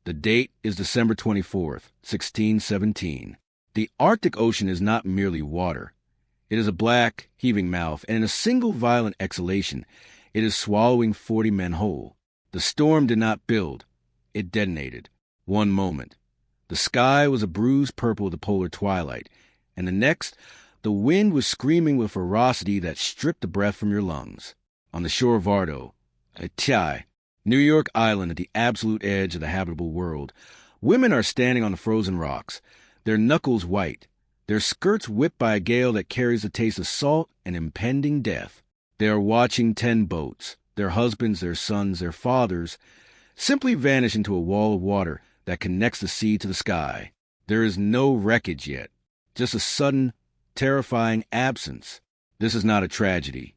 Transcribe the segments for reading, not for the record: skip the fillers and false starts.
The date is December 24th, 1617. The Arctic Ocean is not merely water. It is a black, heaving mouth, and in a single violent exhalation, it is swallowing 40 men whole. The storm did not build. It detonated. One moment, the sky was a bruised purple of the polar twilight, and the next, the wind was screaming with ferocity that stripped the breath from your lungs. On the shore of Vardo, Atiai, New York Island at the absolute edge of the habitable world, women are standing on the frozen rocks, their knuckles white, their skirts whipped by a gale that carries the taste of salt and impending death. They are watching 10 boats, their husbands, their sons, their fathers, simply vanish into a wall of water that connects the sea to the sky. There is no wreckage yet, just a sudden, terrifying absence. This is not a tragedy.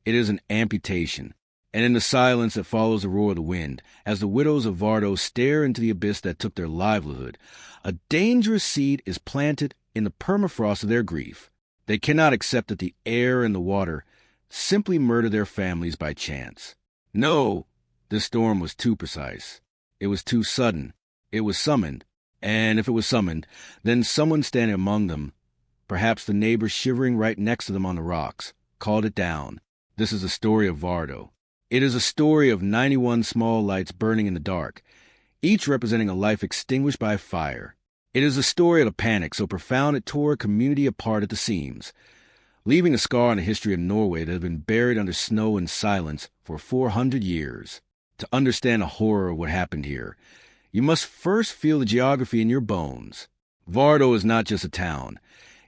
It is an amputation. And in the silence that follows the roar of the wind, as the widows of Vardo stare into the abyss that took their livelihood, a dangerous seed is planted in the permafrost of their grief. They cannot accept that the air and the water simply murder their families by chance. No, this storm was too precise. It was too sudden. It was summoned. And if it was summoned, then someone standing among them, perhaps the neighbor shivering right next to them on the rocks, called it down. This is the story of Vardo. It is a story of 91 small lights burning in the dark, each representing a life extinguished by fire. It is a story of a panic so profound it tore a community apart at the seams, leaving a scar on the history of Norway that had been buried under snow and silence for 400 years. To understand the horror of what happened here, you must first feel the geography in your bones. Vardo is not just a town.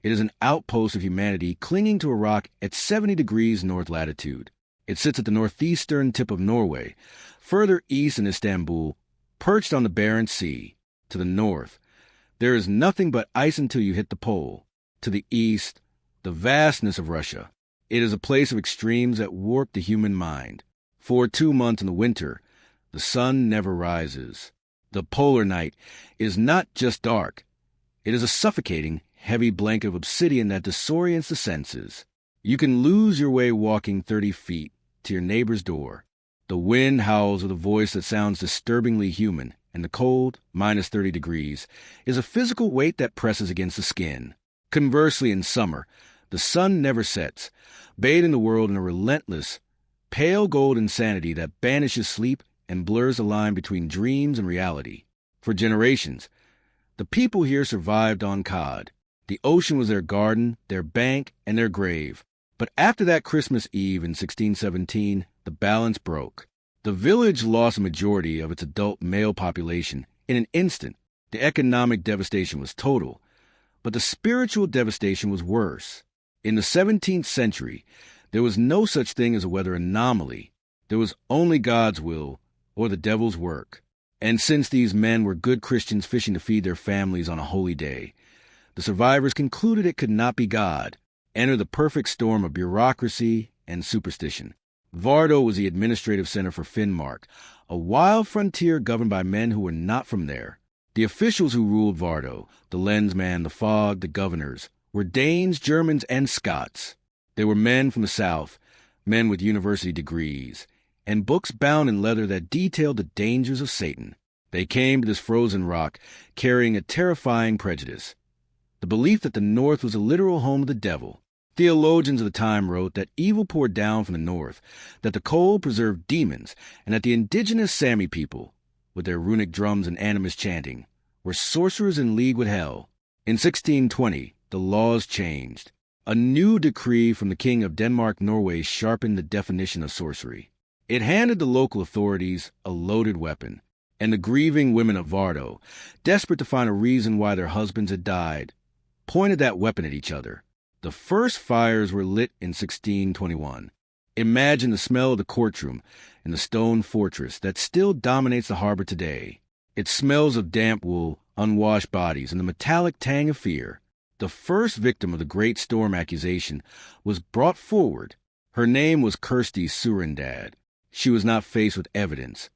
It is an outpost of humanity clinging to a rock at 70 degrees north latitude. It sits at the northeastern tip of Norway, further east in Istanbul, perched on the Barents Sea. To the north, there is nothing but ice until you hit the pole. To the east, the vastness of Russia. It is a place of extremes that warp the human mind. For 2 months in the winter, the sun never rises. The polar night is not just dark. It is a suffocating, heavy blanket of obsidian that disorients the senses. You can lose your way walking 30 feet to your neighbor's door. The wind howls with a voice that sounds disturbingly human, and the cold, minus 30 degrees, is a physical weight that presses against the skin. Conversely, in summer, the sun never sets, bathing the world in a relentless, pale gold insanity that banishes sleep and blurs the line between dreams and reality. For generations, the people here survived on cod. The ocean was their garden, their bank, and their grave. But after that Christmas Eve in 1617, the balance broke. The village lost a majority of its adult male population in an instant. The economic devastation was total, but the spiritual devastation was worse. In the 17th century, there was no such thing as a weather anomaly. There was only God's will or the devil's work. And since these men were good Christians fishing to feed their families on a holy day, the survivors concluded it could not be God. Enter the perfect storm of bureaucracy and superstition. Vardo was the administrative center for Finnmark, a wild frontier governed by men who were not from there. The officials who ruled Vardo, the lensman, the fog, the governors, were Danes, Germans, and Scots. They were men from the south, men with university degrees, and books bound in leather that detailed the dangers of Satan. They came to this frozen rock carrying a terrifying prejudice, the belief that the north was a literal home of the devil. Theologians of the time wrote that evil poured down from the north, that the cold preserved demons, and that the indigenous Sami people, with their runic drums and animist chanting, were sorcerers in league with hell. In 1620, the laws changed. A new decree from the King of Denmark-Norway sharpened the definition of sorcery. It handed the local authorities a loaded weapon, and the grieving women of Vardo, desperate to find a reason why their husbands had died, pointed that weapon at each other. The first fires were lit in 1621. Imagine the smell of the courtroom in the stone fortress that still dominates the harbor today. It smells of damp wool, unwashed bodies, and the metallic tang of fear. The first victim of the Great Storm accusation was brought forward. Her name was Kirsty Surendad. She was not faced with evidence.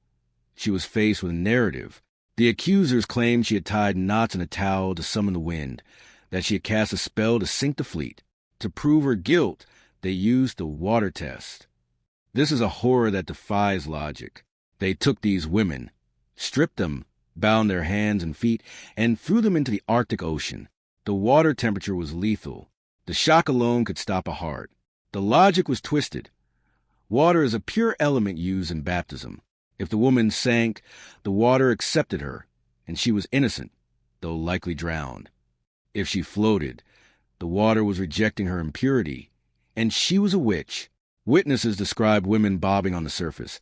She was faced with a narrative. The accusers claimed she had tied knots in a towel to summon the wind, that she had cast a spell to sink the fleet. To prove her guilt, they used the water test. This is a horror that defies logic. They took these women, stripped them, bound their hands and feet, and threw them into the Arctic Ocean. The water temperature was lethal. The shock alone could stop a heart. The logic was twisted. Water is a pure element used in baptism. If the woman sank, the water accepted her, and she was innocent, though likely drowned. If she floated, the water was rejecting her impurity, and she was a witch. Witnesses described women bobbing on the surface,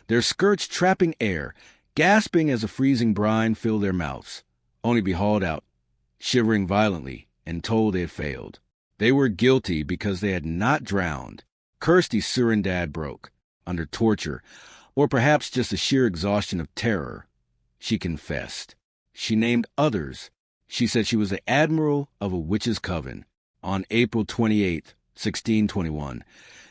their skirts trapping air, gasping as the freezing brine filled their mouths, only to be hauled out, shivering violently, and told they had failed. They were guilty because they had not drowned. Kirsty's Surindad broke, under torture, or perhaps just the sheer exhaustion of terror. She confessed. She named others. She said she was the admiral of a witch's coven. On April 28, 1621,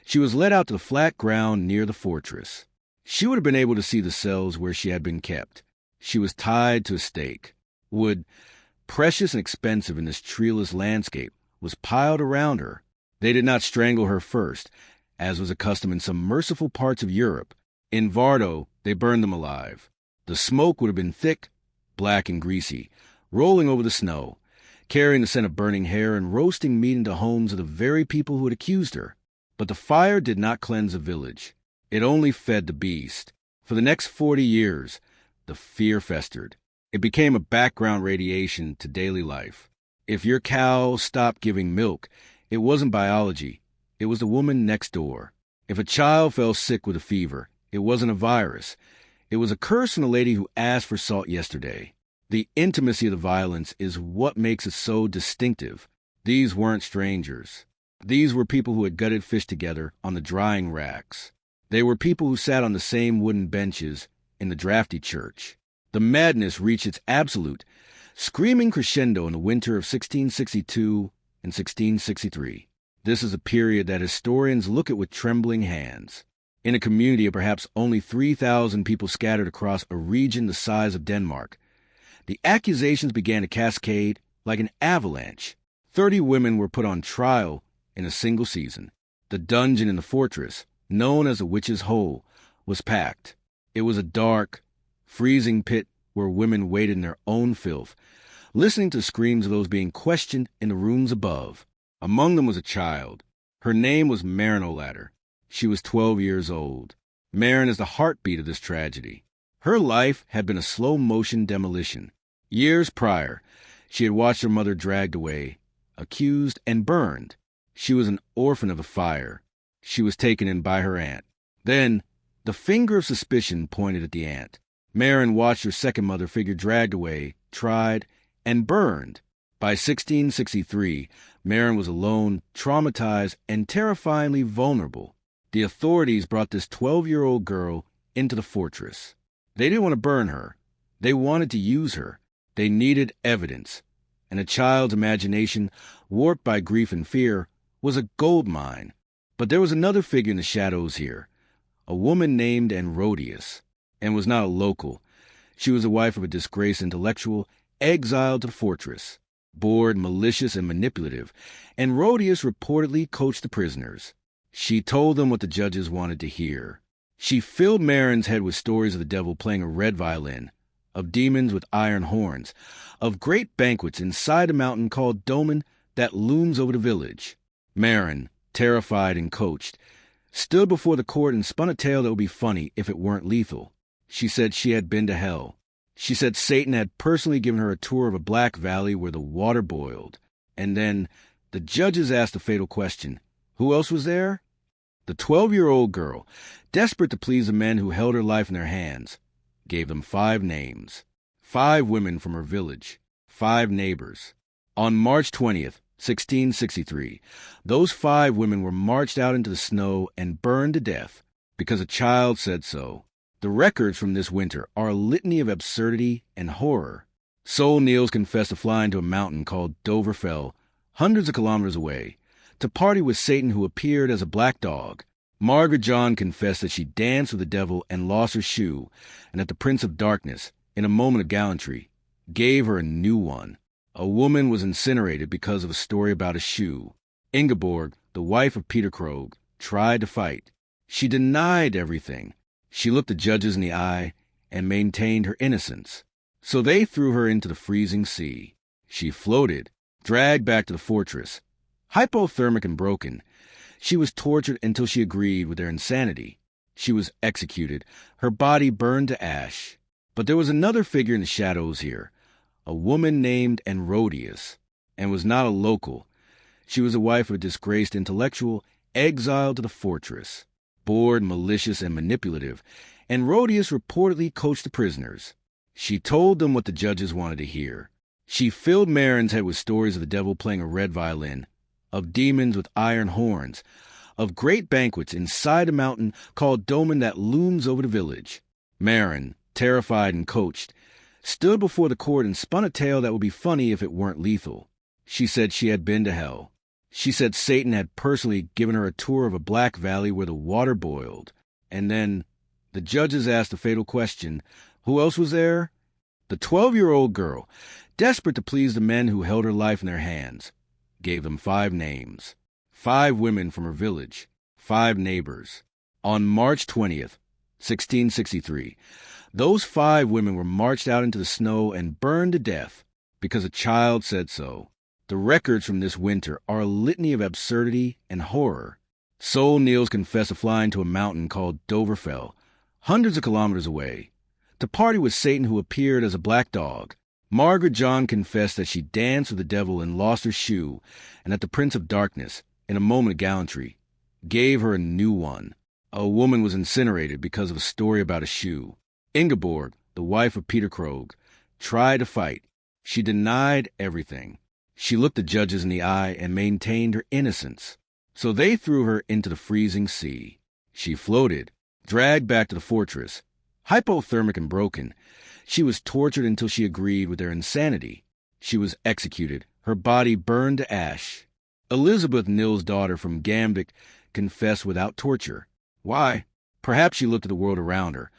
she was led out to the flat ground near the fortress. She would have been able to see the cells where she had been kept. She was tied to a stake. Wood, precious and expensive in this treeless landscape, was piled around her. They did not strangle her first, as was a custom in some merciful parts of Europe. In Vardo, they burned them alive. The smoke would have been thick, black and greasy, rolling over the snow, carrying the scent of burning hair and roasting meat into homes of the very people who had accused her. But the fire did not cleanse the village. It only fed the beast. For the next 40 years, the fear festered. It became a background radiation to daily life. If your cow stopped giving milk, it wasn't biology. It was the woman next door. If a child fell sick with a fever, it wasn't a virus. It was a curse from the lady who asked for salt yesterday. The intimacy of the violence is what makes it so distinctive. These weren't strangers. These were people who had gutted fish together on the drying racks. They were people who sat on the same wooden benches in the drafty church. The madness reached its absolute, screaming crescendo in the winter of 1662 and 1663. This is a period that historians look at with trembling hands. In a community of perhaps only 3,000 people scattered across a region the size of Denmark, the accusations began to cascade like an avalanche. 30 women were put on trial in a single season. The dungeon in the fortress, known as the Witch's Hole, was packed. It was a dark, freezing pit where women waited in their own filth, listening to the screams of those being questioned in the rooms above. Among them was a child. Her name was Maren O'Ladder. She was 12 years old. Maren is the heartbeat of this tragedy. Her life had been a slow-motion demolition. Years prior, she had watched her mother dragged away, accused, and burned. She was an orphan of the fire. She was taken in by her aunt. Then, the finger of suspicion pointed at the aunt. Maren watched her second mother figure dragged away, tried, and burned. By 1663, Maren was alone, traumatized, and terrifyingly vulnerable. The authorities brought this 12-year-old girl into the fortress. They didn't want to burn her. They wanted to use her. They needed evidence. And a child's imagination, warped by grief and fear, was a gold mine. But there was another figure in the shadows here, a woman named Enrodius, and was not a local. She was the wife of a disgraced intellectual, exiled to the fortress. Bored, malicious, and manipulative, Enrodius reportedly coached the prisoners. She told them what the judges wanted to hear. She filled Maren's head with stories of the devil playing a red violin, of demons with iron horns, of great banquets inside a mountain called Domen that looms over the village. Maren, terrified and coached, stood before the court and spun a tale that would be funny if it weren't lethal. She said she had been to hell. She said Satan had personally given her a tour of a black valley where the water boiled. And then the judges asked the fatal question, who else was there? The 12-year-old girl, desperate to please the men who held her life in their hands, gave them 5 names. 5 women from her village, 5 neighbors. On March 20th, 1663, those 5 women were marched out into the snow and burned to death because a child said so. The records from this winter are a litany of absurdity and horror. Sol Niels confessed to flying to a mountain called Dovrefell, hundreds of kilometers away, to party with Satan who appeared as a black dog. Margaret John confessed that she danced with the devil and lost her shoe, and that the Prince of Darkness, in a moment of gallantry, gave her a new one. A woman was incinerated because of a story about a shoe. Ingeborg, the wife of Peter Krogh, tried to fight. She denied everything. She looked the judges in the eye and maintained her innocence. So they threw her into the freezing sea. She floated, dragged back to the fortress. Hypothermic and broken, she was tortured until she agreed with their insanity. She was executed, her body burned to ash. But there was another figure in the shadows here, a woman named Enrodius, and was not a local. She was the wife of a disgraced intellectual, exiled to the fortress. Bored, malicious, and manipulative, Enrodius reportedly coached the prisoners. She told them what the judges wanted to hear. She filled Marin's head with stories of the devil playing a red violin, of demons with iron horns, of great banquets inside a mountain called Domen that looms over the village. Marin, terrified and coached, stood before the court and spun a tale that would be funny if it weren't lethal. She said she had been to hell. She said Satan had personally given her a tour of a black valley where the water boiled. And then the judges asked the fatal question, who else was there? The 12-year-old girl, desperate to please the men who held her life in their hands, gave them 5 names. 5 women from her village, 5 neighbors. On March 20th, 1663, those 5 women were marched out into the snow and burned to death because a child said so. The records from this winter are a litany of absurdity and horror. Soul Niels confessed to flying to a mountain called Dovrefell, hundreds of kilometers away, to party with Satan who appeared as a black dog. Margaret John confessed that she danced with the devil and lost her shoe, and that the Prince of Darkness, in a moment of gallantry, gave her a new one. A woman was incinerated because of a story about a shoe. Ingeborg, the wife of Peter Krogh, tried to fight. She denied everything. She looked the judges in the eye and maintained her innocence. So they threw her into the freezing sea. She floated, dragged back to the fortress. Hypothermic and broken, she was tortured until she agreed with their insanity. She was executed, her body burned to ash. Elizabeth, Nils' daughter from Gambic, confessed without torture. Why? Perhaps she looked at the world around her,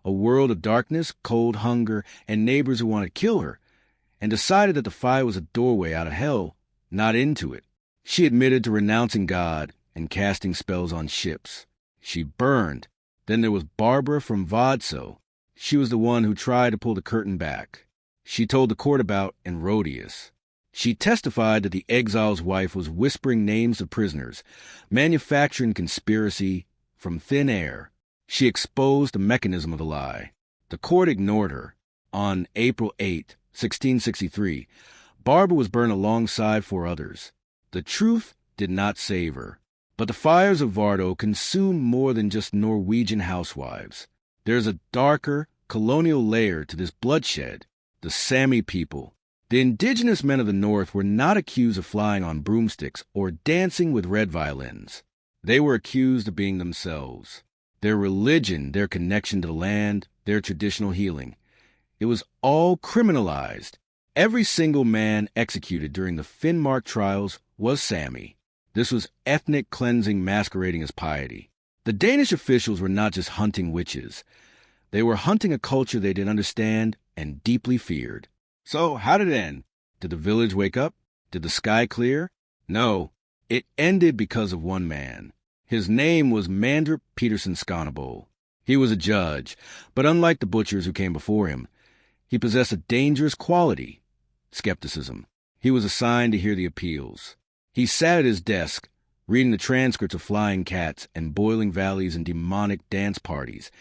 a world of darkness, cold, hunger, and neighbors who wanted to kill her, and decided that the fire was a doorway out of hell, not into it. She admitted to renouncing God and casting spells on ships. She burned. Then there was Barbara from Vodso. She was the one who tried to pull the curtain back. She told the court about Enrodius. She testified that the exile's wife was whispering names of prisoners, manufacturing conspiracy from thin air. She exposed the mechanism of the lie. The court ignored her. On April 8, 1663, Barbara was burned alongside 4 others. The truth did not save her. But the fires of Vardo consumed more than just Norwegian housewives. There's a darker, colonial layer to this bloodshed. The Sami people. The indigenous men of the North were not accused of flying on broomsticks or dancing with red violins. They were accused of being themselves. Their religion, their connection to the land, their traditional healing. It was all criminalized. Every single man executed during the Finnmark trials was Sami. This was ethnic cleansing masquerading as piety. The Danish officials were not just hunting witches. They were hunting a culture they didn't understand and deeply feared. So how did it end? Did the village wake up? Did the sky clear? No, it ended because of one man. His name was Mandrup Peterson Skånebo. He was a judge, but unlike the butchers who came before him, he possessed a dangerous quality, skepticism. He was assigned to hear the appeals. He sat at his desk, reading the transcripts of flying cats and boiling valleys and demonic dance parties,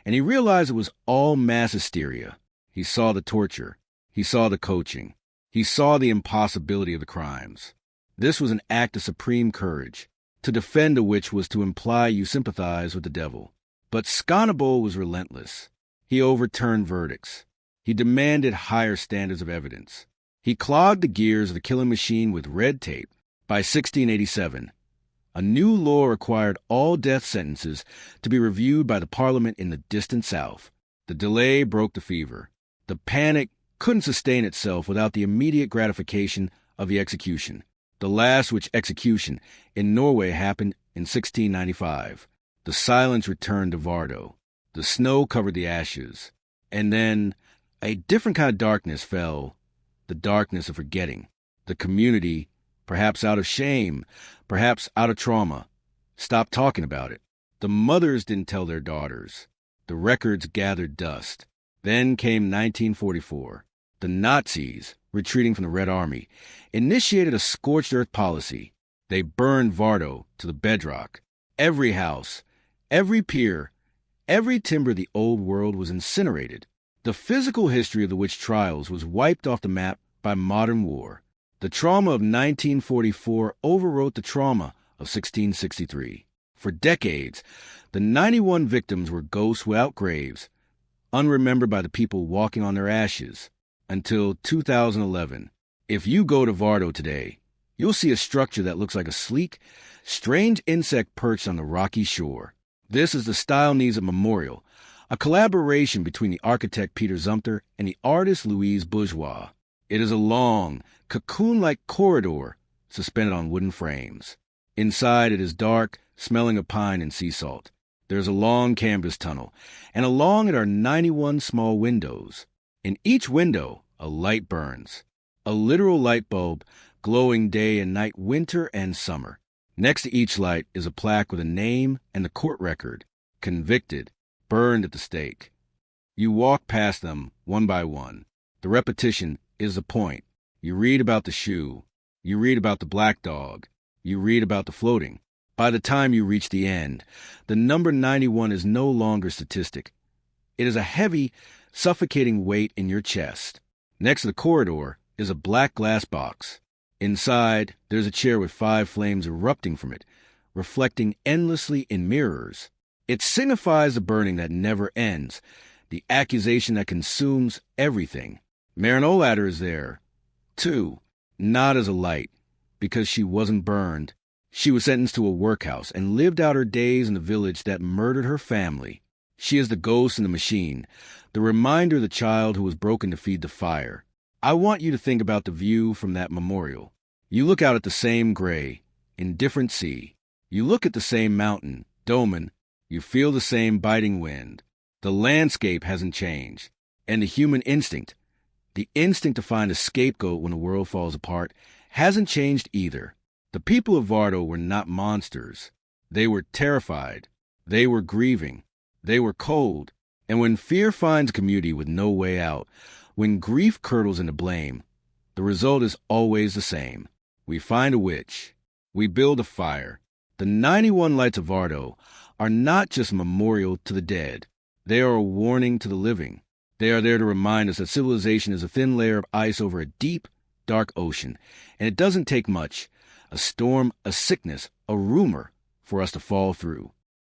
and he realized it was all mass hysteria. He saw the torture. He saw the coaching. He saw the impossibility of the crimes. This was an act of supreme courage. To defend a witch was to imply you sympathize with the devil. But Skånebo was relentless. He overturned verdicts. He demanded higher standards of evidence. He clogged the gears of the killing machine with red tape. By 1687, a new law required all death sentences to be reviewed by the Parliament in the distant South. The delay broke the fever. The panic couldn't sustain itself without the immediate gratification of the execution. The last witch execution in Norway happened in 1695. The silence returned to Vardo. The snow covered the ashes. And then a different kind of darkness fell, the darkness of forgetting. The community, perhaps out of shame, perhaps out of trauma, stopped talking about it. The mothers didn't tell their daughters. The records gathered dust. Then came 1944. The Nazis, retreating from the Red Army, initiated a scorched earth policy. They burned Vardo to the bedrock. Every house, every pier, every timber of the old world was incinerated. The physical history of the witch trials was wiped off the map by modern war. The trauma of 1944 overwrote the trauma of 1663. For decades, the 91 victims were ghosts without graves, unremembered by the people walking on their ashes, until 2011. If you go to Vardo today, you'll see a structure that looks like a sleek, strange insect perched on the rocky shore. This is the Style-Niza Memorial, a collaboration between the architect Peter Zumthor and the artist Louise Bourgeois. It is a long, cocoon-like corridor suspended on wooden frames. Inside it is dark, smelling of pine and sea salt. There is a long canvas tunnel, and along it are 91 small windows. In each window, a light burns, a literal light bulb glowing day and night, winter and summer. Next to each light is a plaque with a name and the court record: convicted, burned at the stake. You walk past them one by one. The repetition is the point. You read about the shoe. You read about the black dog. You read about the floating. By the time you reach the end, the number 91 is no longer statistic. It is a heavy, suffocating weight in your chest. Next to the corridor is a black glass box. Inside, there's a chair with 5 flames erupting from it, reflecting endlessly in mirrors. It signifies the burning that never ends, the accusation that consumes everything. Maren Olader is there, too, not as a light, because she wasn't burned. She was sentenced to a workhouse and lived out her days in the village that murdered her family. She is the ghost in the machine, the reminder of the child who was broken to feed the fire. I want you to think about the view from that memorial. You look out at the same gray, indifferent sea. You look at the same mountain, Domen. You feel the same biting wind. The landscape hasn't changed. And the human instinct, the instinct to find a scapegoat when the world falls apart, hasn't changed either. The people of Vardo were not monsters. They were terrified. They were grieving. They were cold. And when fear finds a community with no way out, when grief curdles into blame, the result is always the same. We find a witch. We build a fire. The 91 lights of Vardo are not just a memorial to the dead. They are a warning to the living. They are there to remind us that civilization is a thin layer of ice over a deep, dark ocean, and it doesn't take much, a storm, a sickness, a rumor, for us to fall through.